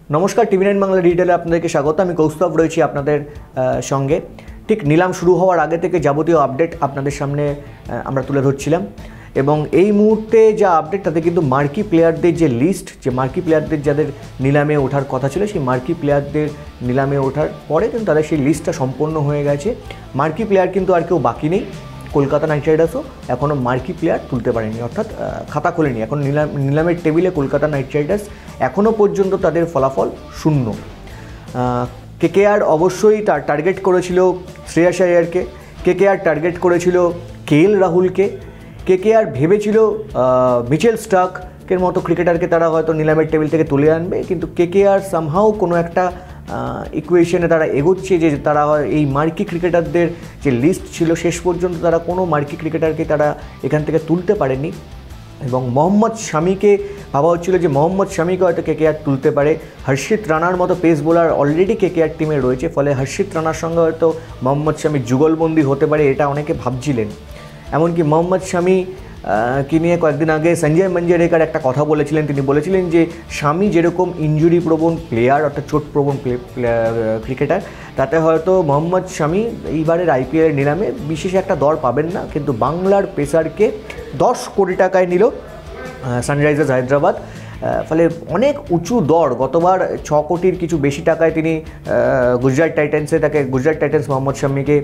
নমস্কার, টিভি9 বাংলা ডিজিটালে আপনাদেরকে স্বাগত। আমি কৌস্তব রয়েছি আপনাদের সঙ্গে। ঠিক নিলাম শুরু হওয়ার আগে থেকে যাবতীয় আপডেট আপনাদের সামনে আমরা তুলে ধরছিলাম এবং এই মুহূর্তে যা আপডেট তাতে কিন্তু মার্কি প্লেয়ারদের যে লিস্ট, যে মার্কি প্লেয়ারদের যাদের নিলামে ওঠার কথা ছিল, সেই মার্কি প্লেয়ারদের নিলামে ওঠার পরে কিন্তু তাদের সেই লিস্টটা সম্পন্ন হয়ে গেছে। মার্কি প্লেয়ার কিন্তু আর কেউ বাকি নেই। কলকাতা নাইট রাইডার্সও এখনও মার্কি প্লেয়ার তুলতে পারেনি, অর্থাৎ খাতা খোলেনি। এখন নিলামের টেবিলে কলকাতা নাইট রাইডার্স এখনও পর্যন্ত তাদের ফলাফল শূন্য। কেকেআর অবশ্যই টার্গেট করেছিল শ্রেয়াস আয়ারকে, কেকেআর টার্গেট করেছিল কেএল রাহুলকে, কেকেআর ভেবেছিল মিচেল স্টার্কের মতো ক্রিকেটারকে তারা হয়তো নিলামের টেবিল থেকে তুলে আনবে, কিন্তু কেকেআর সামহাও কোনো একটা ইকুয়েশনে তারা এগোচ্ছে যে তারা এই মার্কি ক্রিকেটারদের যে লিস্ট ছিল শেষ পর্যন্ত তারা কোনো মার্কি ক্রিকেটারকে তারা এখান থেকে তুলতে পারেনি। এবং মোহাম্মদ শামিকে ভাবা হচ্ছিল যে মোহাম্মদ শামিকে হয়তো কেকেআর তুলতে পারে। হর্ষিত রানার মতো পেস বোলার অলরেডি কেকেআর টিমে রয়েছে, ফলে হর্ষিত রানার সঙ্গে হয়তো মোহাম্মদ শামি যুগলবন্দি হতে পারে, এটা অনেকে ভাবছিলেন। এমনকি মোহাম্মদ শামি কি নিয়ে কয়েকদিন আগে সঞ্জয় মঞ্জরেকর একটা কথা বলেছিলেন। তিনি বলেছিলেন যে শামি যেরকম ইনজুরি প্রবণ প্লেয়ার, অর্থাৎ চোট প্রবণ ক্রিকেটার, তাতে হয়তো মোহাম্মদ শামি এইবারের আইপিএল নিলামে বিশেষ একটা দর পাবেন না। কিন্তু বাংলার পেসারকে 10 কোটি টাকায় নিল সানরাইজার্স হায়দ্রাবাদ, ফলে অনেক উঁচু দর। গতবার 6 কোটির কিছু বেশি টাকায় তিনি গুজরাট টাইটান্স মোহাম্মদ শামিকে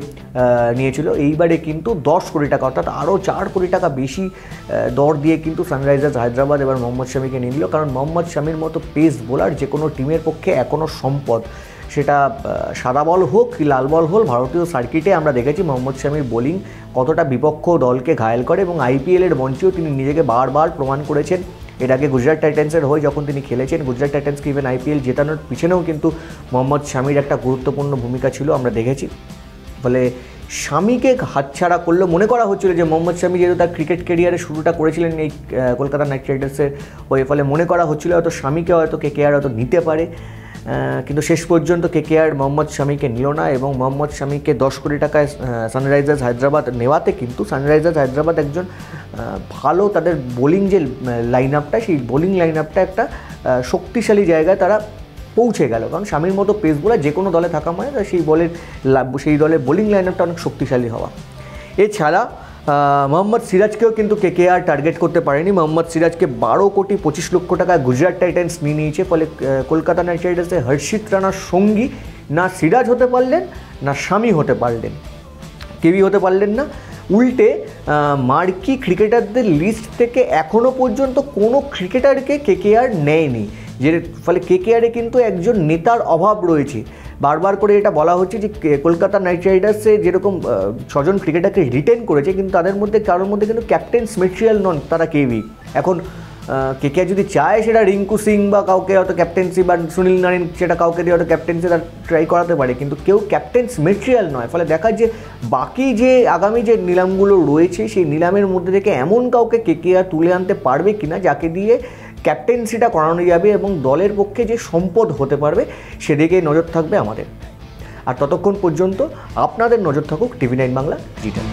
নিয়েছিল। এইবারে কিন্তু 10 কোটি টাকা, অর্থাৎ আরও 4 কোটি টাকা বেশি দর দিয়ে কিন্তু সানরাইজার্স হায়দ্রাবাদ এবার মোহাম্মদ শামিকে নিয়ে নিল। কারণ মোহাম্মদ শামির মতো পেস বোলার যে কোনো টিমের পক্ষে এখনও সম্পদ, সেটা সাদা বল হোক কি লাল বল হোক। ভারতীয় সার্কিটে আমরা দেখেছি মোহাম্মদ শামির বোলিং কতটা বিপক্ষ দলকে ঘায়েল করে এবং আইপিএলের মঞ্চেও তিনি নিজেকে বারবার প্রমাণ করেছেন। এর আগে গুজরাট টাইটান্সের হয়ে যখন তিনি খেলেছেন, গুজরাট টাইটান্সকে ইভেন আইপিএল জেতানোর পিছনেও কিন্তু মোহাম্মদ শামির একটা গুরুত্বপূর্ণ ভূমিকা ছিল, আমরা দেখেছি। ফলে শামিকে হাতছাড়া করলেও মনে করা হচ্ছিল যে মোহাম্মদ শামি যেহেতু তার ক্রিকেট ক্যারিয়ারের শুরুটা করেছিলেন এই কলকাতা নাইট রাইডার্সের হয়ে, ফলে মনে করা হচ্ছিল হয়তো শামিকে হয়তো কেকেআর হয়তো নিতে পারে। কিন্তু শেষ পর্যন্ত কেকেআর মোহাম্মদ শামিকে নিল না এবং মোহাম্মদ শামিকে 10 কোটি টাকায় সানরাইজার্স হায়দ্রাবাদ নেওয়াতে কিন্তু সানরাইজার্স হায়দ্রাবাদ একজন ভালো, তাদের বোলিং যে লাইন আপটা, সেই বোলিং লাইন আপটা একটা শক্তিশালী জায়গায় তারা পৌঁছে গেল। কারণ শামির মতো পেস বোলার যে কোনো দলে থাকা মানে সেই দলের বোলিং লাইন আপটা অনেক শক্তিশালী হওয়া। এছাড়া মোহাম্মদ সিরাজকেও কিন্তু কেকেআর টার্গেট করতে পারেনি। মোহাম্মদ সিরাজকে 12 কোটি 25 লক্ষ টাকায় গুজরাট টাইটান্স নিয়ে নিয়েছে। ফলে কলকাতা নাইট রাইডার্সের হর্ষিত রানার সঙ্গী না সিরাজ হতে পারলেন না শামি হতে পারলেন, কেউই হতে পারলেন না। উল্টে মার্কি ক্রিকেটারদের লিস্ট থেকে এখনও পর্যন্ত কোনো ক্রিকেটারকে কেকেআর নেয়নি, যে ফলে কেকেআরে কিন্তু একজন নেতার অভাব রয়েছে। বারবার করে এটা বলা হচ্ছে যে কলকাতা নাইট রাইডার্সে যেরকম 6 জন ক্রিকেটারকে রিটেন করেছে, কিন্তু তাদের মধ্যে কারোর মধ্যে কিন্তু ক্যাপ্টেন্স মেটেরিয়াল নন তারা কেউই। এখন কেকেআর যদি চায় সেটা রিঙ্কু সিং বা কাউকে হয়তো ক্যাপ্টেন্সি, বা সুনীল নারিন সেটা কাউকে দিয়ে হয়তো ক্যাপ্টেন্সি তার ট্রাই করাতে পারে, কিন্তু কেউ ক্যাপ্টেন্স মেটেরিয়াল নয়। ফলে দেখা যে বাকি যে আগামী যে নিলামগুলো রয়েছে সেই নিলামের মধ্যে থেকে এমন কাউকে কেকেআর তুলে আনতে পারবে কিনা যাকে দিয়ে ক্যাপ্টেন্সিটা করানো যাবে এবং দলের পক্ষে যে সম্পদ হতে পারবে সেদিকে নজর থাকবে আমাদের। আর ততক্ষণ পর্যন্ত আপনাদের নজর থাকুক টিভি9 বাংলা ডিজিটাল।